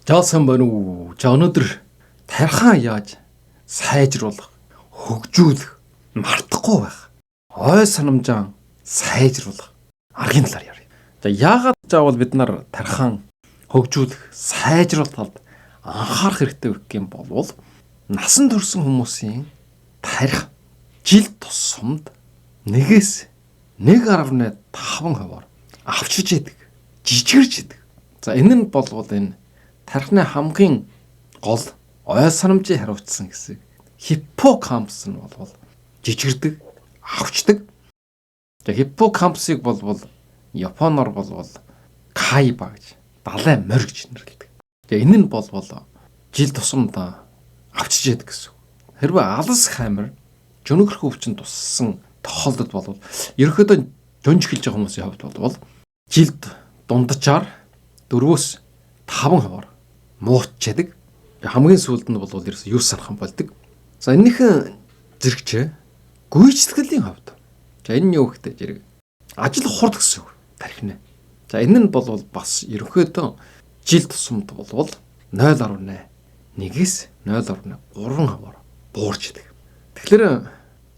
Жаасан байна уу? За өнөөдөр тархаа яаж сайжруулах, хөгжүүлэх, мартахгүй байх, ой санамжаа сайжруулах аргын талаар ярив. За яагаад заавал бид нар тархаан хөгжүүлэх, сайжруулах талд анхаарах хэрэгтэй вэ гэх юм бол насан турш хүмүүсийн тарих жил тусамд 1.5% авчиж яадаг, жижигэрж яадаг. За энэ нь болвол энэ тархины хамгийн гол ой санамжийг хариуцсан гэсэн. Хиппокампус нь болвол жижигэрдэг, авчдаг. За хиппокампусыг болвол японоор болвол кайба гэж, далай морь гэж нэрлэдэг. За энэ нь болвол жил тусамд авчиж яадаг гэсэн. Хэрвээ Алцхаймер жөнөгрөх өвчин туссан тохиолдолд болвол ерөнхийдөө жонж эхэлж байгаа хүмүүсийн хувьд болвол жилд дунджаар 4-5% муучдаг. Хамгийн сүүлд нь бол ерөөс юу санах юм болдог. За энэхэн зэрэгч гүйцэтгэлийн хувьд. За энэ нь юу гэхтэй зэрэг ажил хурд гэсэн үг тархины. За энэ нь бол бас ерөнхийдөө жил тусамд болвол 0.1-ээс 0.3% буурчдаг. Тэгэхээр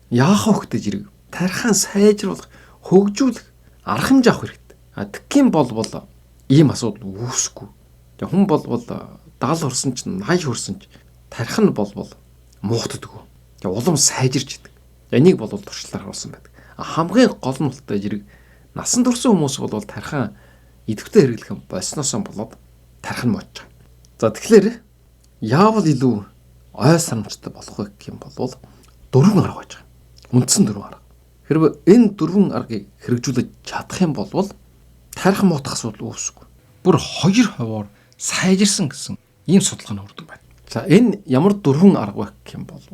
яах вэ гэхтэй зэрэг тархиан сайжруулах, хөгжүүлэх арга хэмжээ авах хэрэгтэй. Тэгхийн бол ийм асуудал үүсэхгүй. Хүн бол 70 хүрсэн чинь 80 хүрсэн ч тарих нь бол муухтдаг. Улам сайжирч идэг. Энийг бол туршлаар харуулсан байдаг. Хамгийн гол нь болтой зэрэг насан турш хүмүүс бол тархиан идэвхтэй хэрэглэх юм болсноосоо болоод тарих нь мууж байгаа. За тэгэхээр яавал илүү ой санамжтай болох вэ гэх юм бол 4 арга байж байгаа. Үндсэн 4 арга. Хэрвээ энэ 4 аргыг хэрэгжүүлж чадах юм бол тарих муутах асуудал үүсэхгүй. Бүр 2% сайжирсан гэсэн ийм судалгааны хүрдэг байна. За энэ ямар 4 арга вэ гэх юм бол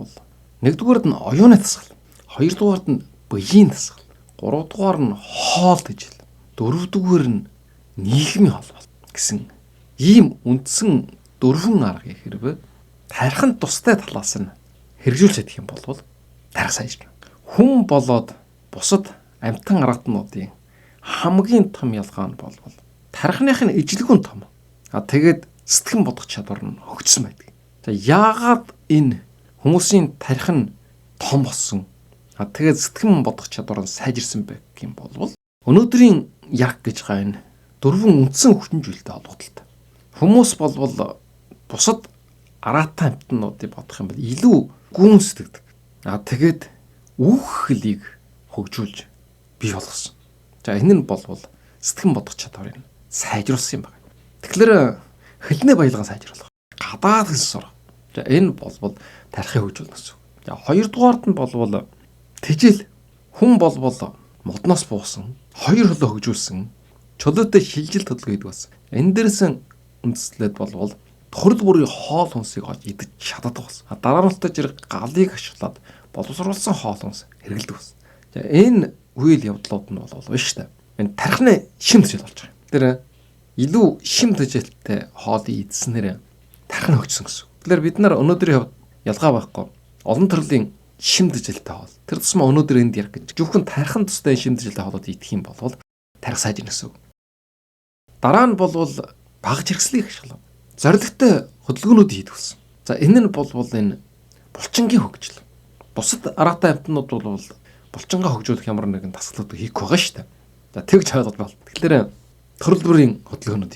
нэгдүгээрд нь оюуны дасгал, хоёрдугаард нь биеийн дасгал, гуравдугаар нь хоол тэжээл, дөрөвдүгээр нь нийгмийн холбоот гэсэн ийм үндсэн 4 аргыг хэрвээ тархинд тустай талаас нь хэрэгжүүлж чадах юм бол тарих сайжирна. Хүн болоод бусад амьтан аргаднуудын хамгийн том ялгаа нь бол тархиных нь ижлэгүн том. Тэгээд сэтгэн бодох чадвар нь хөгжсөн байдаг. За яагаад энэ хүмүүсийн тарих нь том болсон? Тэгээд сэтгэн бодох чадвар нь сайжирсан бэ гэх юм бол өнөөдрийн яг гэж байгаа энэ 4 үндсэн хүчин зүйлтэй холбоотой. Хүмүүс бол бусад араатай амьтнуудыг бодох юм бол илүү гүн сэтгэдэг. Тэгээд үх хэлийг хөгжүүлж бий болгосон. За энэ нь бол сэтгэн бодох чадварыг сайжруулсан юм байна. Тэгэхээр хэлний баялгаа сайжруулах, гадаад хэл сурах. За энэ бол тарихыг хөгжүүлнэ гэсэн. За хоёрдугаард нь бол тэжээл. Хүн бол модноос буусан, 2 хөлөө хөгжүүлсэн, чөлөөтэй шилжил төлөв гэдэг бас. Энэ дээрээс үндэслээд бол төрөл бүрийн хоол хүнсийг олж идэж чаддаг бас. Дараа нь зэрэг галыг ашиглаад боловсруулсан хоол хүнс хэрэглэдэг бас. За энэ үйл явдлууд нь бол биш үү? Энэ тархины шим тэжээл болж байгаа. Тэр илүү шим тэжээлтэй хоолыг идснээр тархин хөгжсөн гэсэн. Тэгэхээр бид нар өнөөдрийн хувьд ялгаа байхгүй. Олон төрлийн шим тэжээлтэй хоол. Тэр тусмаа өнөөдөр энд ярих гэж. Зөвхөн тархин тустай шим тэжээлтэй хоолод идэх юм бол тарих сайжирна гэсэн. Дараа нь бол багж хэрэгслийг ашиглав. Зорилготой хөдөлгөөнүүд хийдэг гэсэн. За энэ нь бол энэ булчингийн хөгжил. Бусад аргатай амьтнууд бол булчингаа хөгжүүлэх ямар нэгэн дасгалууд хийх байгаа шүү дээ. За тэгж ойлгож байна. Тэгэхээр төрөл бүрийн хөдөлгөөнүүд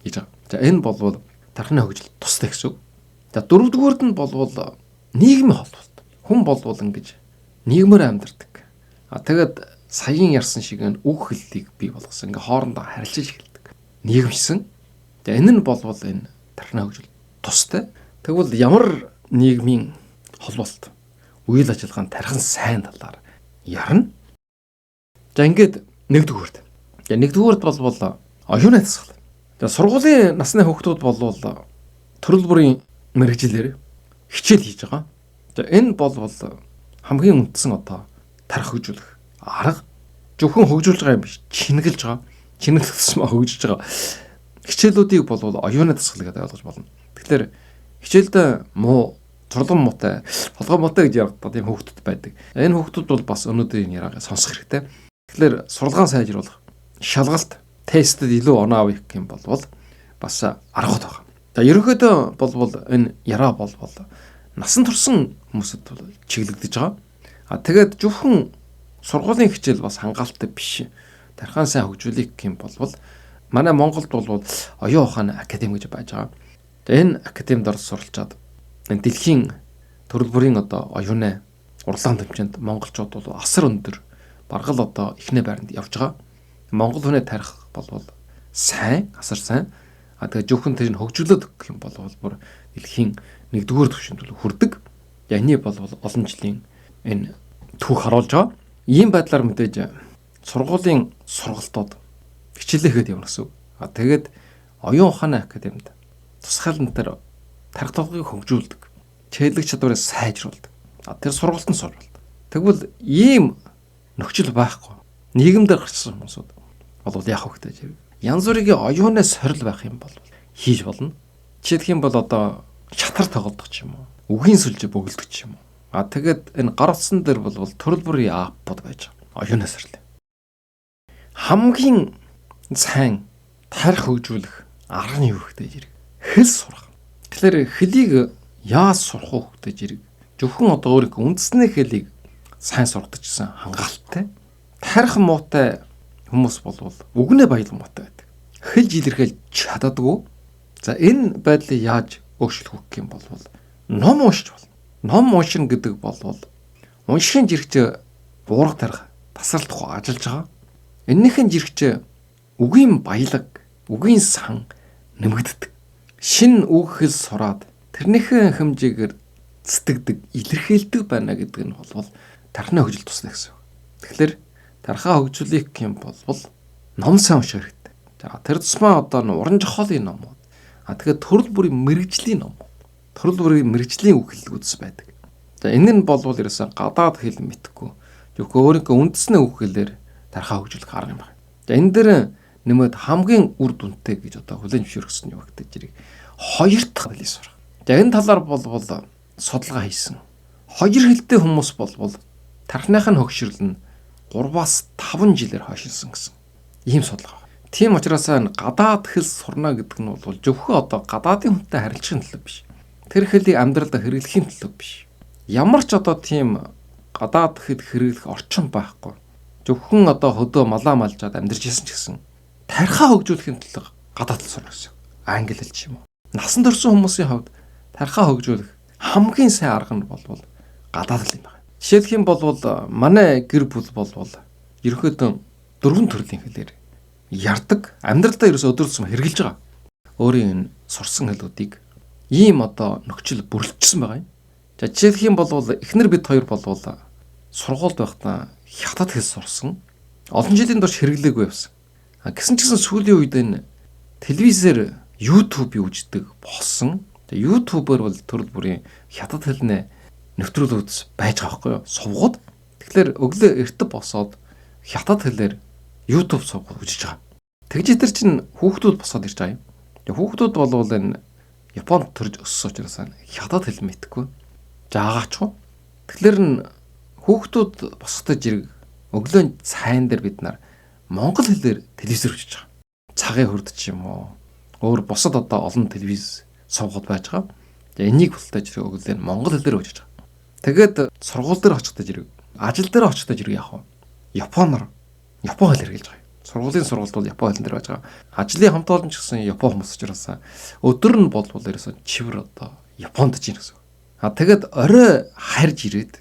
хийж байгаа. За энэ бол тархины хөгжил тустай гэсэн. За дөрөвдүгээрд нь бол нийгмийн холбоот. Хүн бол ингэж нийгмээр амьдардаг. Тэгээд саяын ярьсан шиг үг хэллийг бий болгосон. Ингээ хоорондоо харилцаж эхэлдэг. Нийгэмшсэн. За энэ нь бол энэ тархины хөгжил тустай. Тэгвэл ямар нийгмийн холбоот үйл ажиллагаанд тархин сайн талаар ярина. За ингээд нэгдүгüүрд. За нэгдүгüүрд бол оюуны дасгал. За сургуулийн насны хүүхдүүд бол төрөл бүрийн мэргэжилээр хичээл хийж байгаа. За энэ бол хамгийн үндсэн тарих хөгжүүлэх арга. Зөвхөн хөгжүүлж байгаа юм биш, чинэглэж байгаа. Чинэглэсмээ хөгжиж байгаа. Хичээлүүдийг бол оюуны дасгал гэдэг ойлгож болно. Тэгэхээр хичээлдээ муу, зурлан муутай, толгой муутай гэж яригддаг тийм хүүхдүүд байдаг. Энэ хүүхдүүд бол бас өнөөдрийн яриагаа сонсох хэрэгтэй. Тэгэхээр сурлагаан сайжруулах, шалгалт, тестэд илүү оноо авах юм бол бас аргууд байгаа. За ерөнхийдөө болвол энэ яраа болвол насан турсан хүмүүсд чиглэгдэж байгаа. Тэгээд зөвхөн сургуулийн хичээл бас хангалттай биш. Тархан сайн хөгжүүлэх юм болвол манай Монголд болвол оюун ухааны академи гэж байж байгаа. Энэ академид орж суралцаад энэ дэлхийн төрөл бүрийн оюуны урлагийн төвчөнд монголчууд бол асар өндөр баргал эхний байранд явж байгаа. Монгол хүний тарих болвол сайн, асар сайн. Тэгээд зөвхөн тэр нь хөгжүүлээд өгөх юм бол бүр дэлхийн 1-р түвшинд хүрдэг. Яны болвол олон жилийн энэ түүх харуулж байгаа. Ийм байдлаар мэдээж сургуулийн сургалтууд хичээлээхэд явна гэсэн. Тэгээд оюун ухааны академид тусгаалan дээр тарих толгойг хөгжүүлдэг. Чиглэг чадварыг сайжруулдаг. Тэр сургалтанд сурвалдаг. Тэгвэл ийм нөхцөл байхгүй. Нийгэмдэр гарсан хүмүүсүүд болвол яах вэ гэж. Янз бүрийн оюуны сорил байх юм бол хийж болно. Жишээлх юм бол шатар тоглодог ч юм уу. Үгийн сүлжээ бөглөдөг ч юм уу. Тэгээд энэ гар утсан дээр бол төрөл бүрийн аппод байж байгаа. Оюуны сорил. Хамгийн сайн тарих хөгжүүлэх арга нь юу гэхтэй зэрэг хэл сурах. Тэгэхээр хэлийг яаж сурах вэ гэхтэй зэрэг зөвхөн өөрийнхөө үндэсний хэлийг сайн сурах гэсэн хангалттай. Тарих муутай хүмүүс болвол үгнээ баялан муутай байдаг. Хэлж илэрхийлж чаддаггүй. За энэ байдлыг яаж өөрчлөх вэ юм бол ном уншиж болно. Ном уншин гэдэг болвол уншихын зэрэгч буурах тарих тасралтгүй ажиллаж байгаа. Эннийхэн зэрэгч үгийн баялаг, үгийн сан нэмэгддэг. Шинэ үг хэл сураад тэрнийхэн хэмжээгээр цэцэгдэг, илэрхийлдэг байна гэдэг нь болвол тархины хөгжил тусна гэсэн. Тэгэхээр тархаа хөгжүүлэх юм болвол ном сайн унших хэрэгтэй. За тэр тусмаа уран зохиолын номууд. Тэгэхээр төрөл бүрийн мэрэгжлийн ном. Төрөл бүрийн мэрэгжлийн үг хэллэгүүдс байдаг. За энэ нь болвол ерөөсөө гадаад хэл мэдхгүй. Зөвхөн өөрийнхөө үндэсний үг хэлээр тархаа хөгжүүлэх арга юм байна. За энэ дээр нэмээд хамгийн үр дүнтэй гэж хүлээн зөвшөөрсөн юм багтаж зэрэг хоёр дахь хэлийг сурах. За энэ талаар болвол судалгаа хийсэн. Хоёр хэлтэй хүмүүс болвол тархиных нь хөгшрөл нь 3-5 жилээр хойшилсан гэсэн. Ийм судалгаа. Тийм учраас гадаад хэл сурна гэдэг нь бол зөвхөн гадаадын хүнтэй харилцахын төлөө биш. Тэр хэлийг амьдралд хэрэглэхийн төлөө биш. Ямар ч тийм гадаад хэл хэрэглэх орчин байхгүй. Зөвхөн хөдөө малаа малжаад амьдарч ирсэн ч гэсэн тархаа хөгжүүлэхийн төлөө гадаад хэл сурна гэсэн. Англи хэл ч юм уу. Насан турсан хүмүүсийн хувьд тархаа хөгжүүлэх хамгийн сайн арга нь болвол гадаад хэл юм байна. Жишээлх юм бол манай гэр бүл болвол ерөнхийдөө 4 төрлийн хэлээр ярддаг. Амьдралдаа ерөөсөө өдрөлсөм хэрглэж байгаа. Өөрийн энэ сурсан хэлүүдийг ийм нөхцөл бүрэлдэжсэн байгаа юм. За жишээлх юм бол эхнэр бид хоёр болвол сургуульд байхдаа хятад хэл сурсан. Олон жилийн турш хэрэглээгүй байсан. Гэсэн ч гэсэн сүүлийн үед энэ телевизээр YouTube үздэг болсон. YouTube-оор бол төрөл бүрийн хятад хэлний нэвтрүүлгүүд байж байгаа байхгүй юу? Сувгууд. Тэгэхээр өглөө эртэ босоод хятад хэлээр YouTube сувгууд үзэж байгаа. Тэгж тэр чинь хүүхдүүд босоод ирж байгаа юм. Тэгээ хүүхдүүд болвол энэ Японд төрж өссөн учраас хятад хэл мэдхгүй. Жаагаач. Тэгэхээр хүүхдүүд босохтой зэрэг өглөө цайн дээр бид нар монгол хэлээр телевизээр үзэж байгаа. Цагийн хурд ч юм уу. Өөр босод олон телевиз сувгууд байж байгаа. Энийг болтой зэрэг өглөө монгол хэлээр үзэж байгаа. Тэгээд сургууль дээр очихтой зэрэг, ажил дээр очихтой зэрэг яах вэ? Япон хэл хэрэглэж байгаа. Сургуулийн сургалт бол Япон хэлээр байж байгаа. Ажлын хамт олон ч гэсэн Япон хүмүүс учраас өдөр нь болвол ерөөсөн чивэр Японд ч юм гэсэн. Тэгээд орой харж ирээд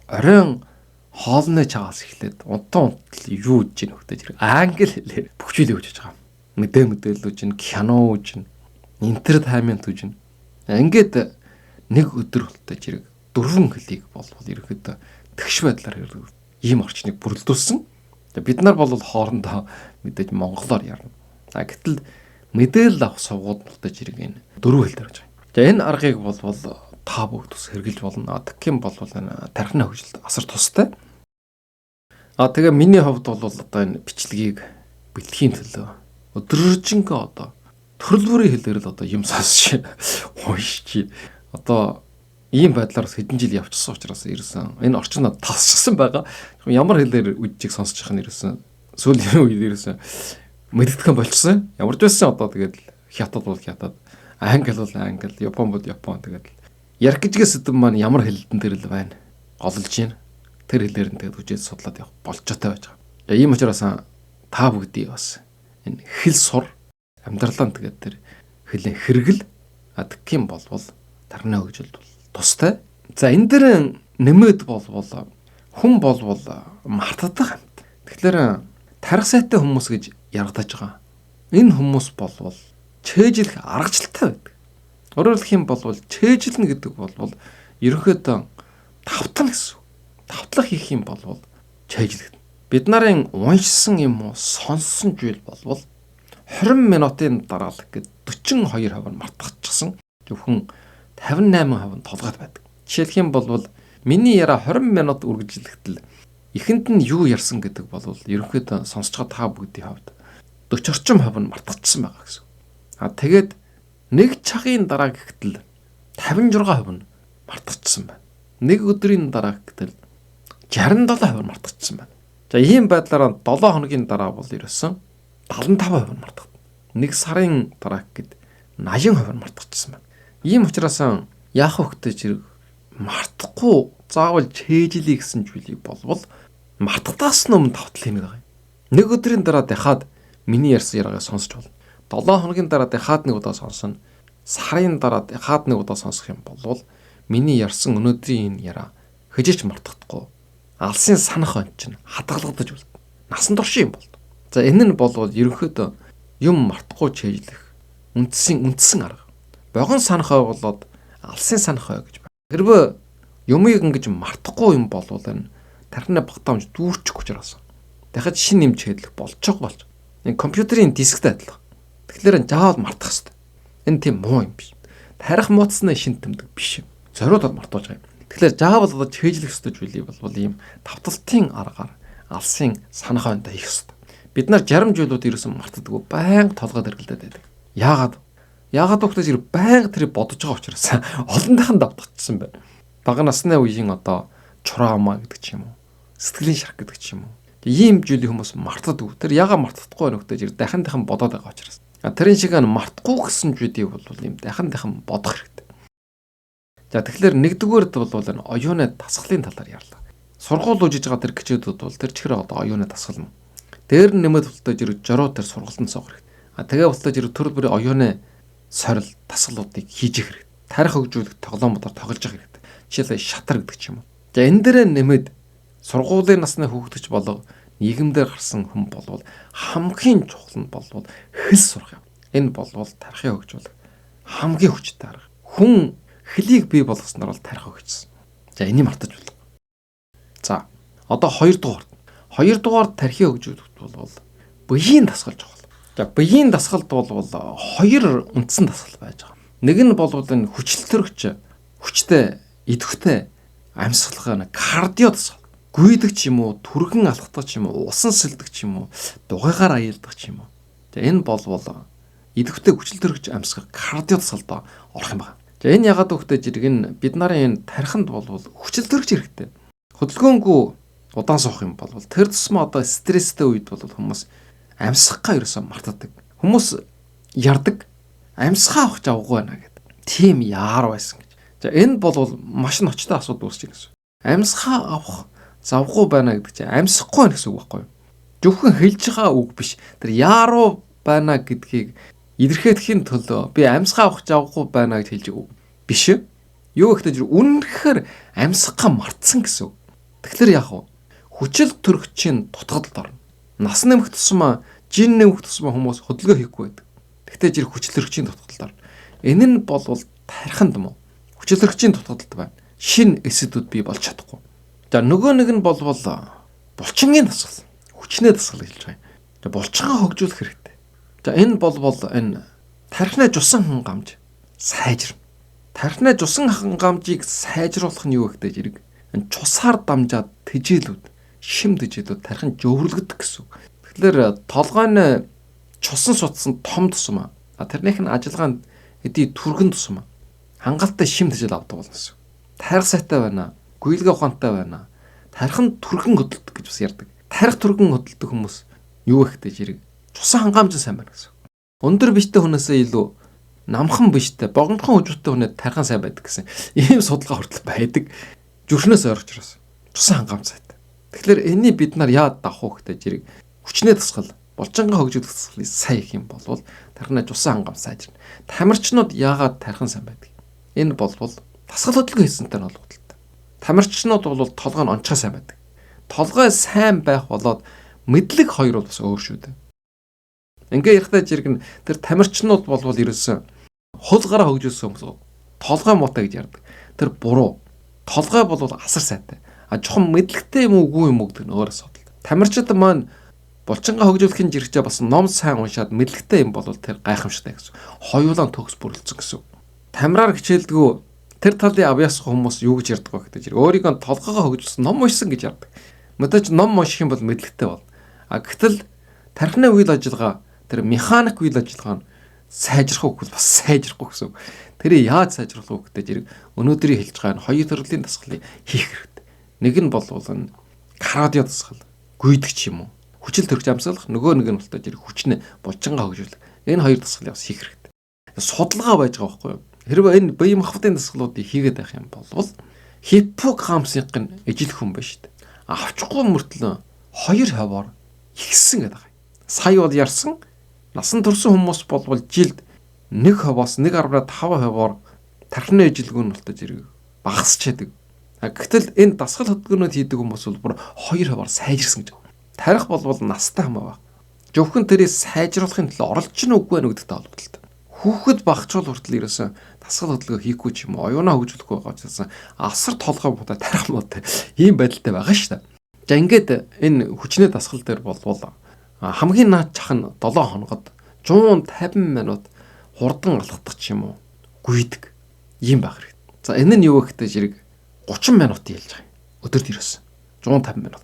оройн хоолны чагаас эхлээд унтан юу гэж нөхдөж хэрэг англи хэлээр бүхчүүлээ өгч байгаа. Мэдээлэл үжин, кино үжин, интертеймент үжин. Ингээд нэг өдөр болтой зэрэг 4 хэлийг болвол ерөөхдөө тэгш байдлаар ийм орчныг бүрэлдүүлсэн. Бид нар бол хоорондоо мэдээж монголоор ярина. Гэтэл мэдээлэл авах сувгууд болтой зэрэг энэ 4 хэл дээр байж байгаа. За энэ аргыг болвол та бүгд ус хэрэгжилж болно. Тэгэх юм бол энэ тархины хөгжилд асар тустай. Тэгээ миний хувьд бол энэ бичлэгийг бэлтгэхийн төлөө өдрөжингөө төрөл бүрийн хэлээр л юм сонсч уншиж ийм байдлаар хэдэн жил явчихсан учраас ирсэн. Энэ орчинд тасчихсан байгаа. Ямар хэлээр үжиг сонсож байгаа нь ирсэн. Сүүлийн үед ирсэн мэддэгхэн болчихсон. Ямар ч байсан тэгээд хятад бол хятад, Англи бол англи, Япон бол Япон тэгээд ярих гэжээс сэдв маань ямар хэлэлтэн дээр л байна. Голлож байна. Тэр хэлээр нь тэгээд хүчээд судлаад явах болцоотой байж байгаа. Ийм учраас та бүгдий бас энэ хэл сур амьдралаа тэгээд тэр хэлэн хэрэгэл адгхийн болвол тархины хөгжилд тустай. За энэ дээр нэмээд болвол хүн болвол мартадаг хамт. Тэгэхээр тарих сайтай хүмүүс гэж яргадаж байгаа. Энэ хүмүүс болвол чэйжлэх аргачлалтай байдаг. Өөрөөр хэлэх юм бол чэйжлэнэ гэдэг бол ерөнхийдөө тавтана гэсэн. Тавтлах хийх юм бол чэйжлэх. Бид нарын уншсан юм уу сонссон зүйл бол 20 минутын дараалал гээд 42% нь мартчихсан. Зөвхөн 58% нь толгойд байдаг. Жишээлх юм бол миний яриа 20 минут үргэлжлэхдээ эхэнд нь юу ярьсан гэдэг бол ерөнхийдөө сонсож байгаа та бүгдийн хувьд 40 орчим хувь нь мартчихсан байгаа гэсэн. Тэгээд нэг цагийн дараа гэхдээ 56% нь мартчихсан байна. Нэг өдрийн дараа гэхдээ 67% нь мартчихсан байна. За ийм байдлаар 7 хоногийн дараа бол ерөөсөн 75% нь мартагдав. Нэг сарын дараа гэд 80% нь мартчихсан байна. Ийм учраас яах вэ гэж мартахгүй заавал чэйжлээ гэсэн зүйлийг болвол мартагдаас өмнө тавтал хийнэ байгаа юм. Нэг өдрийн дараа дахиад миний ярьсан яриагаа сонсч болно. 7 хоногийн дараа дахиад нэг удаа сонсно. Сарын дараа дахиад нэг удаа сонсох юм бол миний ярьсан өнөөдрийн энэ яриа хэжээч мартагдахгүй. Алсын санах он чинь хадгалагдаж байна. Насан турш юм бол. За энэ нь болвол ерөнхийдөө юм мартахгүй чэйжлэх үндсэн арга. Богон санах ой болоод алсын санах ой гэж байна. Хэрвээ юмыг ингэж мартахгүй юм болвол энэ тархины багтаамж дүүрчих учраас дахиад шинэ юм чэйдлэх болчих болж. Энэ компьютерийн дисктэй адилхан. Тэгэхээр заавал мартах хэрэгтэй. Энэ тийм муу юм биш. Тарих муудсны шин тэмдэг биш юм. Зориуд бол мартуулж байгаа юм. Тэгэхээр заавал одоо чэйжлэх ёстой зүйлийг бол ийм тавталтын аргаар алсын санах ойнтой хийх ёстой. Бид нар жарим зүйлүүд ерөөсөн мартдаггүй, байнга толгойд эргэлдээд байдаг. Яагаад вэ гэхээр байнга тэр бодож байгаа учраас олонтойхон давтагдсан байна. Бага насны үеийн одоо чураамаа гэдэг ч юм уу, сэтгэлийн шарх гэдэг ч юм уу. Ийм зүйлийг хүмүүс мартдаггүй. Тэр яагаад мартдахгүй байна вэ гэхээр дахин бодоод байгаа учраас. Тэрэн шиг мартахгүй гэсэн зүйлийг бол ийм дахин бодох хэрэгтэй. За тэгэхээр нэгдүгээрд бол энэ оюуны дасгалын талаар ярьлаа. Сургууль үжиж байгаа тэр гिचүүдүүд бол тэр чихэр одоо оюуны дасгал юм. Дээр нь нэмээд болтож ирэх жороо тэр сургалтанд суух хэрэгтэй. Тэгээ болтож ирэх төрөл бүрийн оюуны сорил дасгалуудыг хийж их хэрэгтэй. Тарих хөгжүүлэх тоглоомудаар тоглож явах хэрэгтэй. Жишээлбэл шатар гэдэг ч юм уу. За энэ дээрээ нэмээд сургуулийн насны хүүхдч болго нийгэмдэр гарсан хүн болвол хамгийн чухал нь болвол хэл сурах юм. Энэ болвол тарихыг хөгжүүлэх хамгийн хүчтэй арга. Хүн хэлийг бий болгосноор бол тарих хөгжсөн. За энийг мартаж байна. За одоо 2 дугаар тархийг хөгжүүлэх бол биеийн дасгал чухал. За биеийн дасгалд бол 2 үндсэн дасгал байж байгаа. Нэг нь бол энэ хүчлэлтөрөгч хүчтэй идэвхтэй амьсгалах кардио дасгал. Гүйдэг ч юм уу, түргэн алхдаг ч юм уу, усан сэлдэг ч юм уу, дугайгаар аялдаг ч юм уу. За энэ бол идэвхтэй хүчлэлтөрөгч амьсгах кардио дасгалд орох юм байна. За энэ ягаад өгтэй зэрэг нь бид нарын энэ тархинд бол хүчлэлтөрөгч хэрэгтэй. Хөдөлгөөнгүй удаан суух юм бол тэр тусмаа одоо стресстэй үед бол хүмүүс амьсгахаа ерөөсөө мартадаг. Хүмүүс ярддаг. Амьсгаа авах завгүй байна гэдэг. Тийм яар байсан гэж. За энэ бол маш ноцтой асуудал үүсэж байгаа гэсэн. Амьсгаа авах завгүй байна гэдэг чинь амьсахгүй байна гэсэн үг байхгүй юу? Зөвхөн хэлж байгаа үг биш. Тэр яаруу байна гэдгийг илэрхийлэхийн төлөө би амьсгаа авах завгүй байна гэж хэлж байгаа биш. Юу гэхдээ үнэхээр амьсгаа мартсан гэсэн үг. Тэгэхээр яах вэ? Хүчил төрөгчийн дутагдалд орно. Нас нэмэх тусмаа, жин нэмэх тусмаа хүмүүс хөдөлгөөн хийхгүй байдаг. Тэгтээ жир хүчил төрөгчийн дутагдалд орно. Энэ нь бол тархинд муу. Хүчил төрөгчийн дутагдалд байна. Шин эсэдүүд бий болж чадахгүй. За нөгөө нэг нь бол булчингийн дасгал. Хүчнээ дасгал хэлж байгаа юм. Булчингаа хөгжүүлэх хэрэгтэй. За энэ бол энэ тархины жусан хангамж сайжирна. Тархины жусан хангамжийг сайжруулах нь юу гэхдээ зэрэг энэ цусаар дамжаад тэжээлүүд, шим тэжээлүүд тархин жөвөрлөгдөх гэсэн. Тэгэхээр толгойн чусан сутсан том тусмаа. Тэрнийх нь ажиллагаанд эдий түргэн тусмаа. Хангалттай шим тэжээл авдаг болно гэсэн. Тарих сайтай байна. Гүйлгээ ухаантай байна. Тархин түргэн хөдөлдөг гэж бас ярьдаг. Тарих түргэн хөдөлдөг хүмүүс юу гэхдээ зэрэг цусан хангамж сайн байна гэсэн. Өндөр биштэй хүнээсээ илүү намхан биштэй богинохон хөгжүүлэлттэй хүнээ тархан сайн байдаг гэсэн ийм судалгаа хүртэл байдаг. Зүрхнээс ойрч ирсэн. Тусан хангамцаатай. Тэгэхээр энэний бид нар яад давах вэ гэдэг жирийг хүчнээ тасгал болжингаа хөгжүүлэх тасгалыг сайн их юм болвол тархинаа тусан хангамц сайжирна. Тамирчнууд яагаад тархан сайн байдаг? Энэ болвол тасгал хөдөлгөөн хийсэнтэй нь холбоотой. Тамирчнууд бол толгой нь онцгой сайн байдаг. Толгой сайн байх болоод мэдлэг хоёр бол бас өөр шүү дээ. Ингээ ярихтаа жирэг нь тэр тамирчнууд болвол ерөөсөн хул гараа хөгжүүлсэн хүмүүс толгой муутай гэж ярьдаг. Тэр буруу. Толгой бол асар сайтай. Жохон мэдлэгтэй юм уугүй юм уу гэдэг нь өөр асуудал. Тамирчид маань булчингаа хөгжүүлэхийн жирэгчээ бас ном сайн уншаад мэдлэгтэй юм бол тэр гайхамшигтай гэсэн. Хоёулаа төгс бүрэлдсэн гэсэн. Тамираар хичээлдэггүй тэр талын авьяас хүмүүс юу гэж ярьдаг вэ гэдэг жирэг. Өөрийгөө толгойгоо хөгжүүлсэн ном уншсан гэж ярьдаг. Мэдээж ном унших юм бол мэдлэгтэй бол. Гэтэл тархины үйл ажиллагаа тэр механик үйл ажиллагаа нь сайжрах уу бас сайжрахгүй гэсэн. Тэрийг яаж сайжруулах вэ гэдэг жирэг өнөөдрийн хэлж байгаа нь хоёр төрлийн дасгалыг хийх хэрэгтэй. Нэг нь бол кардио дасгал, гүйдэгч юм уу? Хүчил төрж амсгалах, нөгөө нэг нь бол жирэг хүчнээ булчингаа хөгжүүлэх. Энэ хоёр дасгалыг бас хийх хэрэгтэй. Судалгаа байж байгаа байхгүй юу? Хэрвээ энэ бие махбодын дасгалуудыг хийгээд байх юм бол хиппокампсын ижил хүн байна шүү дээ. Авчихгүй мөртлөө 2% ихсэн гэдэг байгаа. Сая бол ярьсан насан турсан хүмүүс болвол жилд 1%-аас 1.5% тархины ижилгүү нь болтож ирэх багасч яадаг. Гэтэл энэ дасгал хөдөлгөөнөд хийдэг хүмүүс бол бүр 2% сайжирсан гэж. Тарих болвол настай хамаа баг. Зөвхөн тэрийг сайжруулахын төлөө оролж чинь үгүй байх гэдэгтэй холбоотой. Хүүхэд багчвал хүртэл ерөөсөн дасгал хөдөлгөөн хийхгүй ч юм уу, оюунаа хөгжүүлэхгүй байгаа ч гэсэн асар толгой муутай тарих муутай ийм байдалтай байгаа шүү дээ. За ингээд энэ хүчний дасгал дээр болвол хамгийн наад чах нь 7 хоногод 150 минут хурдан алхах ч юм уу гүйдэг ийм байх хэрэгтэй. За энэ нь юу вэ гэхтэй жирэг 30 минут хэлж байгаа юм. Өдөрт ерөөсөн 150 минут.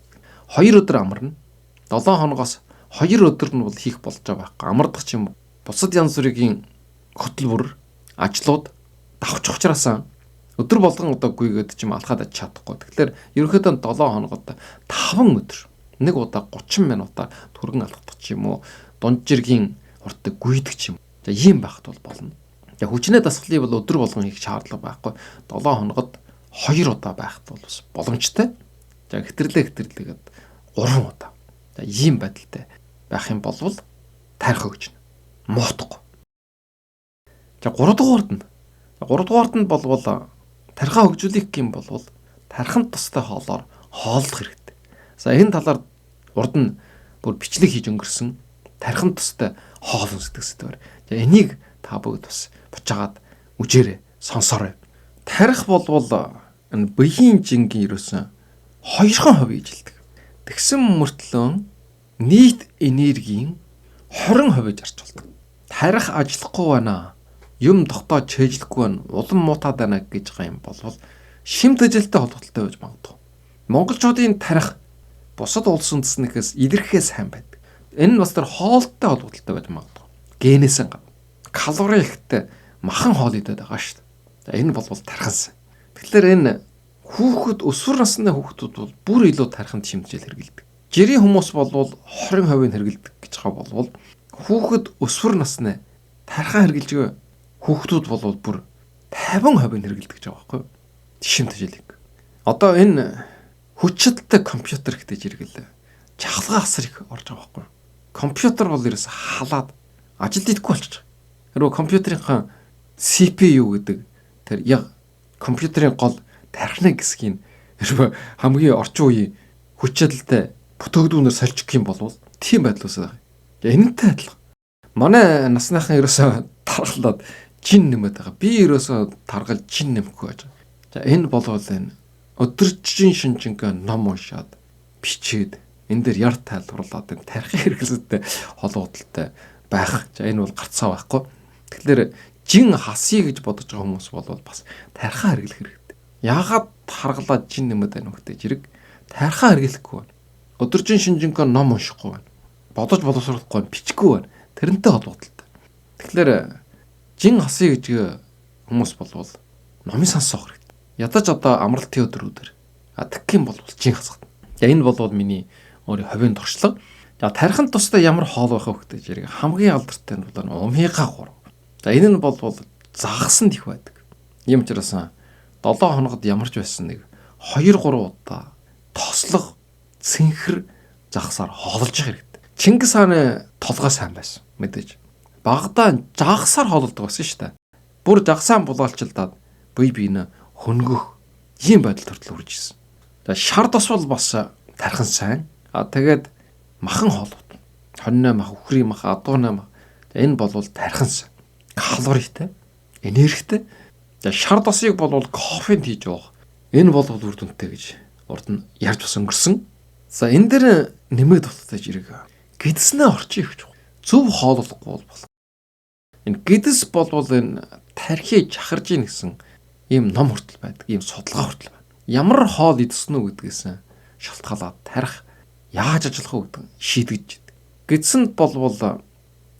2 өдөр амарна. 7 хоногоос 2 өдөр нь бол хийх болж байгаа байхгүй. Амардах ч юм уу. Бусад янз бүрийн хөтөлбөр, ажлууд давхчих учраас өдөр болгон одоо гүйгээд ч юм алхаад аж чадахгүй. Тэгэхээр ерөнхийдөө 7 хоногод 5 өдөр нэг удаа 30 минутаар түргэн алхах ч юм уу, дунд жиргийн уртдаг гүйдэг ч юм. За ийм байхад бол болно. За хүчнээ дасгалыг бол өдөр болгон хийх шаардлага байхгүй. 7 хоногод 2 удаа байхад бол бас боломжтой. За хэтэрлээгээд 3 удаа. За ийм байдалтай байх юм бол тарих хөгжнө. Муутахгүй. За 3 дугаард нь. 3 дугаард нь болвол тархаа хөгжүүлэх юм бол тарханд тустай хоолоор хооллох хэрэгтэй. За энэ талаар урд нь бүр бичлэг хийж өнгөрсөн тарханд тустай хоол үздэг сэдвэр. За энийг та бүгд бас бочаагаад үжээрэй, сонсоорой. Тарих болвол энэ биеийн жингийн ерөөсөн 2% ижилдэг. Тэгсэн мөртлөө нийт энергийн 20% зарцуулдаг. Тарих ажиллахгүй байна. Юм тогтоож чэйжлэхгүй байна. Улам муутаад байна гэж байгаа юм бол шимт ажилтай холбоотой байж магадгүй. Монголчуудын тарих бусад улс үндэснээс илэрхээ сайн байдаг. Энэ нь бас тэр хоолтой холбоотой байж магадгүй. Генээс гав. Калори ихтэй махан хоол идээд байгаа шүү дээ. За энэ бол тархас. Тэгэхээр энэ хүүхэд өсвөр насны хүүхдүүд бол бүр илүү тархинд шимтжил хэрэгэлдэг. Жирийн хүмүүс бол 20% хэрэгэлдэг гэж байгаа бол хүүхэд өсвөр насны тархаа хэрэгжилж хүүхдүүд бол бүр 50% хэрэгэлдэг гэж байгаа байхгүй юу? Шимтжилийг. Одоо энэ хүчтэй компьютер гэдэг жиргэлээ. Чахалгаа асар их орж байгаа байхгүй юу? Компьютер бол ерөөс халаад ажил хийхгүй болчих. Хэрвээ компьютерийн CPU гэдэг тэр яг компьютерийн гол тархины хэсгийг хэрвээ хамгийн орчин үеийн хүчтэй бүтээгдэхүүнээр сольчих юм бол тийм байдал үүсэж байгаа. Энэтэй адилхан. Манай насныхан ерөөсөө тархалаад жин нэмээд байгаа. Би ерөөсөө таргалж жин нэмэхгүй байж байгаа. За энэ болвол энэ өдөржин шинжингээ ном уншаад бичээд энэ дээр яр тайлбарлаад энэ тархи хэрэглэлтэй холбоотой байх. За энэ бол гарцаа байхгүй. Тэгэхээр жин хасъя гэж бодож байгаа хүмүүс бол бас тархаа хэрэглэх хэрэгтэй. Яагаад таргалаад жин нэмээд байна вэ гэдэг жирэг тархаа хэрэглэхгүй байна. Өдөржин шинжингээ ном уншихгүй байна. Бодож боловсруулахгүй байна, бичихгүй байна. Тэрнтэй холбоотой. Тэгэхээр жин хасъя гэж хүмүүс болвол номын сонсох хэрэгтэй. Ядаж одоо амралтын өдрүүдэр тэгэх юм бол жин хасах. За энэ бол миний өөрийн ховийн туршлага. За тархинд тустай ямар хоол байх вэ гэдэг жирэг хамгийн алдартай нь бол умыгаа 3. За энэ нь бол загсанд их байдаг. Ийм учраас 7 хоногод ямарч байсан нэг 2-3 удаа тослого цэнхэр загсаар хоололж хэрэгтэй. Чингис хааны толгой сайн байсан мэдээж. Багадаа жагсаар хоололдог байсан шүү дээ. Бүр жагсаан булаалчилдаад бие биенээ хөнгөх ийм байдал төртөл үрж ирсэн. За шар тос бол бас тархан сайн. Тэгээд махан хоолууд. Хоньной мах, үхрийн мах, адууны мах. Энэ бол тархан сайн. Калоритой, энергитэй. За шар тосыг бол кофенд хийж явах. Энэ бол үр дүнтэй гэж урд нь ярьж бас өнгөрсөн. За энэ дээр нэмээд дутагдаж ирэх. Гэдэснээ орчин ихч. Зөв хооллохгүй бол. Энэ гэдэс бол энэ тархийг чахарж ийн гэсэн ийм ном хүртэл байдаг. Ийм судалгаа хүртэл байна. Ямар хоол идэсэн үү гэдгээс шалтгаалаад тарих яаж ажиллах уу гэдэг шийдэж идэг. Гэдэсэнд бол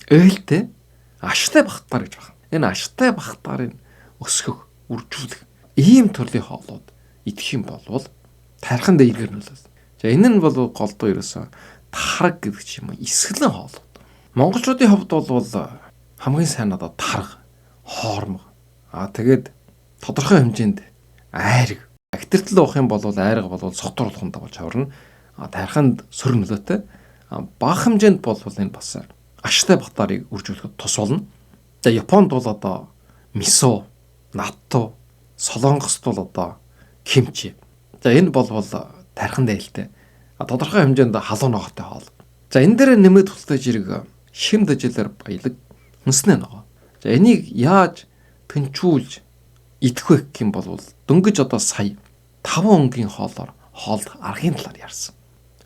ээлтэй аштай багтаар гэж байна. Энэ аштай багтаарыг өсгөх, үржүүлэх ийм төрлийн хоолууд идэх юм бол тархинд эергээр нөлөөлнө. За энэ нь бол голдуу ерөөсөө тараг гэдэг ч юм уу эсгэлэн хоолууд. Монголчуудын хувьд бол хамгийн сайн одоо тарга, хоормог. Тэгээд тодорхой хэмжээнд айраг. Актертэл уух юм бол айраг бол согтуур болгонд болж хорно. Тархинд сөр нөлөөтэй. Бага хэмжээнд бол энэ бас аштай багтаарыг үржүүлэхэд тус болно. За Японд бол одоо мисо, натто, солонгост бол одоо кимчи. За энэ бол тархинд ээлтэй. Тодорхой хэмжээнд халуун ногоотой хоол. За энэ дээр нэмээд тултаж ирэг шимд ажиллаар баялаг хүнснээ ногоо. За энийг яаж тэнцвүүлж идэх вэ гэх юм бол дөнгөж одоо сая 5 өнгийн хоолоор хоолдох аргын талаар ярьсан.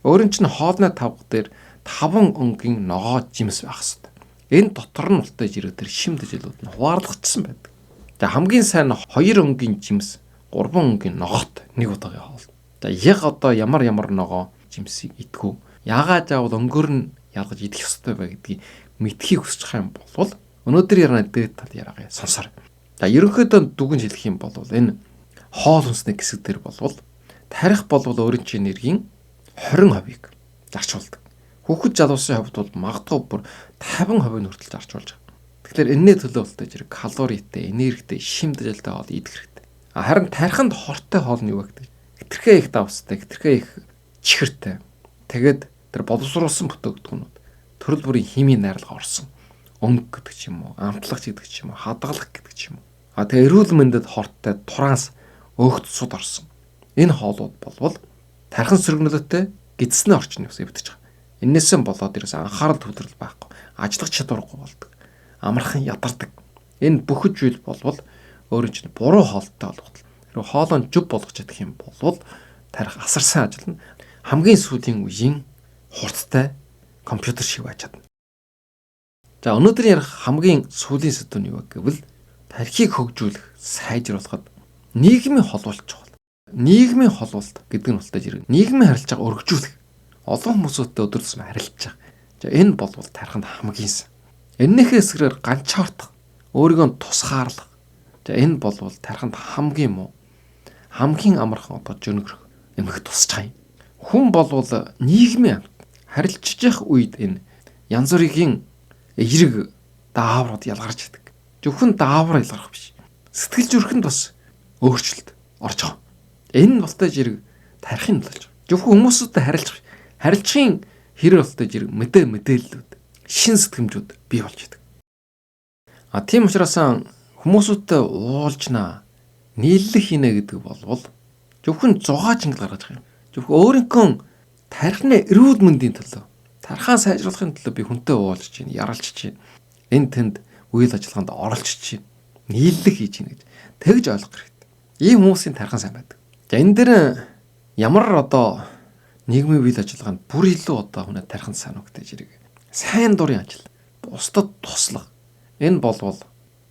Өөрөөр чинь хоолны тавга дээр 5 өнгийн ногоо жимс байх хэрэгтэй. Энэ дотор нь ултаж ирээд тэр шимд ажиллууд нь хуваарлагдсан байдаг. За хамгийн сайн 2 өнгийн жимс, 3 өнгийн ногоот нэг удаагийн хоол. За яг одоо ямар ногоо жимсийг идэх үү? Яагаад заавал өнгөөр нь ялгаж идэх ёстой вэ гэдгийг мэдхийг хүсэж байгаа юм бол өнөөдөр ярина дээд тал яриагаа сонсоор. За ерөнхийдөө дүгнж хэлэх юм бол энэ хоол хүнсний хэсэг дээр бол тарих бол өөрийн чинь энергийн 20% зарчуулдаг. Хүүхэд залуусын хувьд бол магадгүй бүр 50% нь хүртэл зарчуулж байгаа. Тэгэхээр энэний төлөө болтой зэрэг калоритой, энергитэй, шимд ажилтай хоол идэх хэрэгтэй. Харин тархинд хортой хоол нь юу вэ гэдэг? Хэтэрхээ их давстай, хэтэрхээ их чихэртэй. Тэгээд тэр боловсруулсан бүтээгдэхүүнүүд төрөл бүрийн химийн найрлага орсон. Өнгө гэдэг ч юм уу, амтлагч гэдэг ч юм уу, хадгалах гэдэг ч юм уу. Тэгээ эрүүл мэндэд хортой транс өөгдсүүд орсон. Энэ хоолууд бол тархин сөргнөлөөтэй гэдэсний орчны ус эвдэж байгаа. Энээсээ болоод ерөөс анхаарал төвлөрөл байхгүй, ажиллах чадваргүй болдог. Амархан ядардаг. Энэ бүхэж зүйл бол өөрөө чинь буруу хоолтой болгох. Хэрвээ хоолоо зүв болгож чадах юм бол тарих асар сайн ажиллана. Хамгийн сүүлийн үеийн хурдтай компьютер шиг байж чадна. За өнөөдөр ярих хамгийн сүүлийн сэдв нь юу гэвэл тархийг хөгжүүлэх, сайжруулахад нийгмийн холболч чухал. Нийгмийн холболт гэдэг нь ултаж ирнэ. Нийгмийн харилцааг өргөжүүлэх. Олон хүмүүстэй өдөр тутмын харилцах. За энэ бол тархинд хамгийн сайн. Эннийхээ эсрэг ганчаардах, өөрийгөө тусгаарлах. За энэ бол тархинд хамгийн муу. Хамгийн амархан одоо жөнөгрөх эмх тусч байгаа юм. Хүн бол нийгмийн харилцаж явах үед энэ янз бүрийн эерэг дааврууд ялгарч байдаг. Зөвхөн даавар ялгарх биш. Сэтгэл зүрхэнд бас өөрчлөлт орж байгаа. Энэ нь болтой зэрэг тарихын болж байгаа. Зөвхөн хүмүүстэй харилцах, харилцахын хэрэг болтой зэрэг мэдээллүүд, шин сэтгэмжүүд бий болж байдаг. Тийм учраас хүмүүстэй уулзнаа, нийллэх хийнэ гэдэг бол зөвхөн зугааж ангил гаргаж байгаа юм. Зөвхөн өөрийнхөө тархины эрүүл мэндийн төлөө, тархаа сайжруулахын төлөө би хүнтэй уулзж чинь, яралж чинь, энэ тэнд үйл ажиллагаанд оролцож чинь, нийллэх хийж чинь гэж тэгж ойлгох хэрэгтэй. Ийм хүмүүсийн тархан сайн байдаг. За энэ дээр ямар одоо нийгмийн үйл ажиллагаанд бүр илүү одоо хүнээ тархан сайн өгдөө зэрэг сайн дурын ажил, бусдад туслах. Энэ бол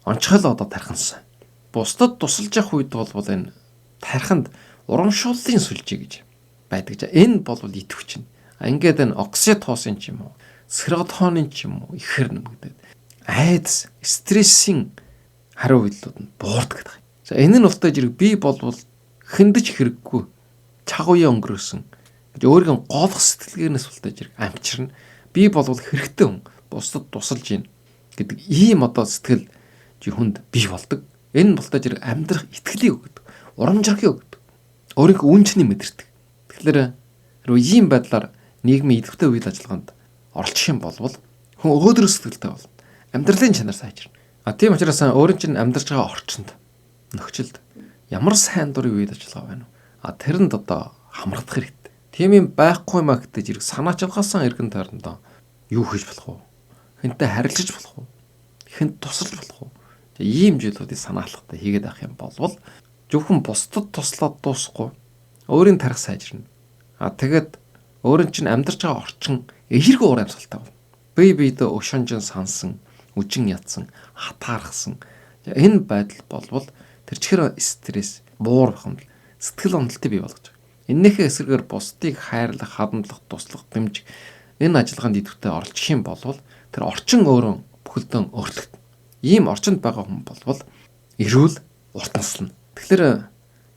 онцгойлоо одоо тархан сайн. Бусдад тусалж явах үед бол энэ тархинд урамшууллын сүлжээ гэж байдаг. За энэ бол идэвх чинь. Ингээд энэ окситоцин ч юм уу, серотонин ч юм уу ихэр нэмэгдээд айдас, стрессийн хариу үйлдэлүүд нь буурдаг гэдэг. За энэ нь ултай зэрэг би бол хиндэж хэрэггүй чаг уяа өнгөрөөсөн гэж өөрийн голох сэтгэлгээнээс ултай зэрэг амчирна. Би бол хэрэгтэй хүн бусдад тусалж гин гэдэг ийм одоо сэтгэл хүнд бий болдог. Энэ болтой зэрэг амьдрах итгэлийг өгдөг. Урамжралыг өгдөг. Өөрийнхөө үнцнийг мэдэрдэг. Тэгэхээр ийм байдлаар нийгмийн идэвхтэй үйл ажиллагаанд оролцох юм бол хүн өөдрөг сэтгэлтэй болно. Амьдралын чанар сайжирна. Тийм учраас өөрийн чинь амьдарч байгаа орчинд нөхцөлд ямар сайн дурын үйл ажиллагаа байна вэ? Тэрэнд одоо хамрагдах хэрэгтэй. Тийм юм байхгүй маа гэдэг зэрэг санаачлагаасан эргэн тойрондоо юу хийж болох вэ? Хэнтэй харилцаж болох уу? Хэнд тусалж болох уу? Ийм зүйлүүдийг санаалахтай хийгээд авах юм бол зөвхөн бусдад туслаад дуусахгүй өөрийн тарих сайжирна. Тэгээд өөрийн чинь амьдарч байгаа орчин эерэг уур амьсгалтай болно. Бие биедээ өшөнжин сансан, үжин ядсан, хатаархсан. Энэ байдал болвол тэр чихэр стресс, буур бахамдал, сэтгэл уналтыг бий болгож байгаа. Эннийхээ эсрэгээр бусдыг хайрлах, хадгалах, туслах, дэмжих энэ ажиллагаанд идэвхтэй оролцох юм бол тэр орчин өөрөө бүхэлдэн өөрчлөгдөнө. Ийм орчинд байгаа хүн бол эрүүл урт наслана. Тэгэхээр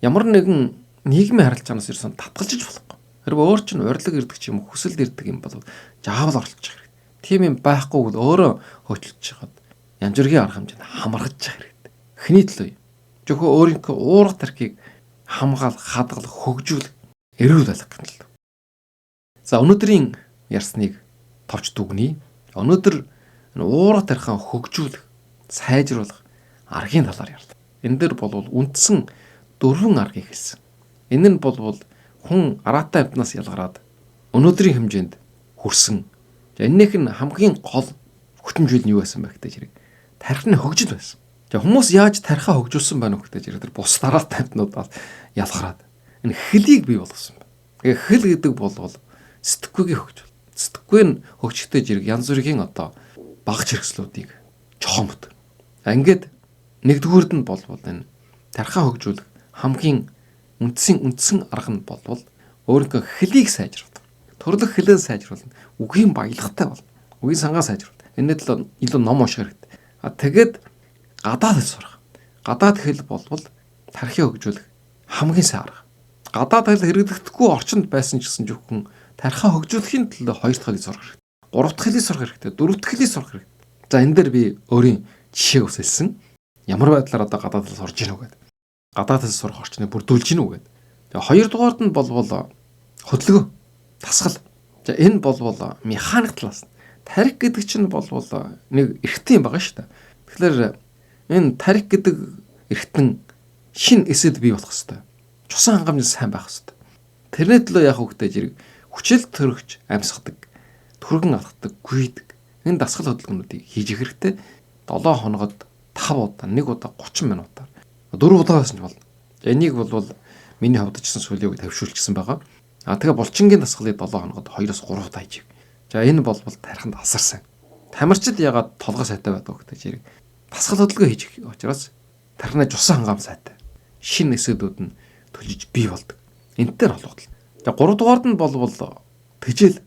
ямар нэгэн нийгмийн харилцаанаас ирсэн татгалзаж болохгүй. Хэрвээ өөр чинь урилга ирдэг ч юм уу хүсэлд ирдэг юм бол заавал оролцох хэрэгтэй. Тийм юм байхгүй бол өөрөө хөөцөлж чад янз бүрийн арга хэмжээнд хамрагдаж хэрэгтэй. Эхний төлөө зөвхөн өөрийнхөө уурга тархийг хамгаалах, хадгалах, хөгжүүлэх, эрүүл байлгах гэнэ л. За өнөөдрийн ярьсныг товч дүгнэе. Өнөөдөр уурга тархиа хөгжүүлэх, сайжруулах аргын талаар ярьлаа. Энэ дээр бол үндсэн 4 аргыг хэлсэн. Энэ нь бол хүн араатай амьтнаас ялгараад өнөөдрийн хэмжээнд хүрсэн. Эннийх нь хамгийн гол хүтэмжүүл нь юу байсан бэ гэдэг хэрэг тархины хөгжил байсан. Хүмүүс яаж тархиа хөгжүүлсэн байна вэ гэдэг хэрэг тэр бус араатай амьтнуудаас ялгараад энэ хөлийг бий болгосон байна. Хөл гэдэг бол сэтгэхүйгийн хөгжил. Сэтгэхүй нь хөгжихтэй зэрэг янз бүрийн одоо багц хэрэгслүүдийг чохон бут. Ингээд нэгдүгüүрд нь бол энэ тархиа хөгжүүлэх хамгийн үндсэн арга нь бол өөрийнхөө хөлийг сайжруулах. Төрлөх хөлөө сайжруулна. Үгийн баялагтай болно. Үгийн сангаа сайжруулна. Энэ л илүү ном унших хэрэгтэй. Тэгээд гадаад хэл сурах. Гадаад хэл бол тархиа хөгжүүлэх хамгийн сайн арга. Гадаад хэл хэрэглэгдэхгүй орчинд байсан ч гэсэн зөвхөн тархиа хөгжүүлэхийн төлөө 2 дахь хэлийг сурах хэрэгтэй. 3 дахь хэлийг сурах хэрэгтэй. 4 дахь хэлийг сурах хэрэгтэй. За энэ дээр би өөрийн жишээг өсөлсөн. Ямар байдлаар одоо гадаад хэл сурж гинэ үгээд. Гадаад хэл сурах орчныг бүрдүүлж гинэ үгээд. Тэгээ 2 дугаард нь бол хөдөлгөөн, тасгал. За энэ бол механик талаас. Тарих гэдэг чинь бол нэг эрхтэн юм байгаа шүү дээ. Тэгэхээр энэ тарих гэдэг эрхтэн шин эсэд бий болох хэвээр. Чусан хангамж сайн байх хэвээр. Тэрний төлөө яг хөвгтэй зэрэг хүчил төрөгч амьсгадаг, түргэн алхдаг, гүйдэг. Энэ дасгал хөдөлгөөнүүдийг хийж их хэрэгтэй. 7 хоногод 5 удаа, 1 удаа 30 минутаар 4 удаа байсан ч болно. Энийг бол миний хувьд ч гэсэн сүүлийн үед хавшуулчихсан байгаа. Тэгээ булчингийн дасгалыг 7 хоногод 2-3 удаа хийж. За энэ бол тархинд асар сайн. Тамирчид ягаад толгой сайтай байдаг гэдэг зэрэг дасгал хөдөлгөөн хийж учраас тархины жусан хангам сайтай. Шин эсэдүүд нь төлж бий болдог. Энтээр холбогдол. За 3 дугаард нь бол тэжээл.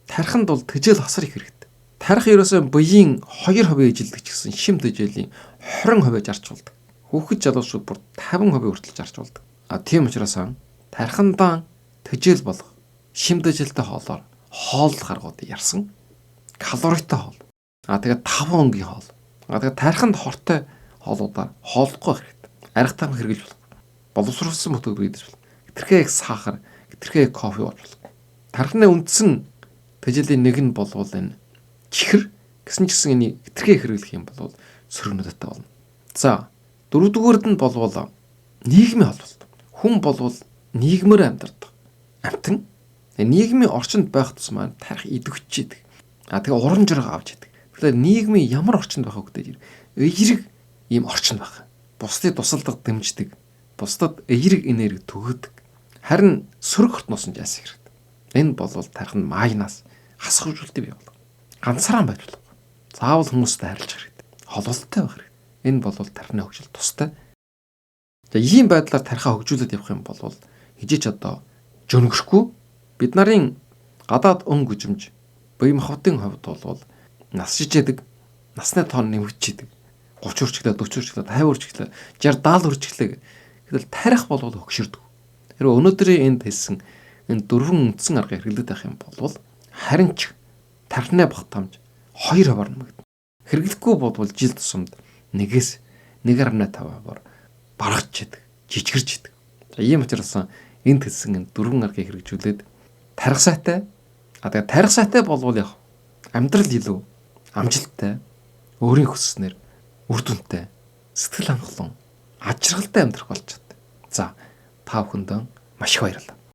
Тархинд бол тэжээл асар их хэрэгтэй. Тарих ерөөсөө биеийн 2% ижилдэг ч гэсэн шим тэжээлийн 20% жарч болдог. Хүүхэд залуучууд бүр 50% хүртэл жарч болдог. Тийм учраас тархиндан тэжээл болох шим тэжээлтэй хоолоор хооллох аргуудыг ярьсан. Калоритой хоол. Тэгээд 5 өнгийн хоол. Тэгээд тархинд хортой хоолуудаар хооллохгүй хэрэгтэй. Арх там хэрэглэж болох. Боловсруулсан бүтээгдэхүүн идэж болох. Хэтэрхий их сахар, хэтэрхий их кофе ууж болох. Тархины үндсэн тэжээлийн нэг нь бол энэ чихэр гэсэн ч гэсэн энийг хэтэрхий хэрэглэх юм бол сөргөнөдтэй болно. За, дөрөвдүгээрд нь бол нийгмийн холболт. Хүн бол нийгмээр амьдардаг. Амтан нийгмийн орчинд байх тусмаа тарих идэвхжээд. Тэгээ урамжрал авч идэг. Тэгэхээр нийгмийн ямар орчинд байх вэ гэдэг эерэг ийм орчинд байх. Бусдыг тусалдаг, дэмждэг. Бусдад эерэг энерги төгөөдөг. Харин сөрөг хортноос нь яасан хэрэгтэй. Энэ бол тархинд майнаас хасах хөвжүүлэлт бий болдог. Ганцаараа байж болохгүй. Заавал хүмүүстэй харилцах хэрэгтэй. Холболттой байх хэрэгтэй. Энэ бол тархины хөгжил тустай. За ийм байдлаар тархиа хөгжүүлээд явах юм бол хижээч одоо жөнгөшгүй бид нарын гадаад өн гүжимж бие махбодын хувьд бол нас шижээдэг, насны тоон нэмэгдчихэд 30 хүрчглээ, 40 хүрчглээ, 50 хүрчглээ, 60, 70 хүрчглээ гэтэл тарих бол хөгшөрдөг. Хэрвээ өнөөдрийн энд хэлсэн энэ 4 үндсэн арга хэрэглээд байх юм бол харин ч тархины багтаамж 2% нэмэгдэнэ. Хэрэглэхгүй бол жил тусамд 1-ээс 1.5 бор барахч идэг, жижигэрч идэг. За ийм учраас энд хэлсэн энэ 4 аргыг хэрэгжүүлээд тарих сайтай. Тэгээ тарих сайтай болвол яг амьдрал илүү амжилттай, өөрийн хүснээр үр дүнтэй, сэтгэл хангалуун, аж аргалтай амьдрах болж чаддаг. За та бүхэндээ маш их баярлалаа.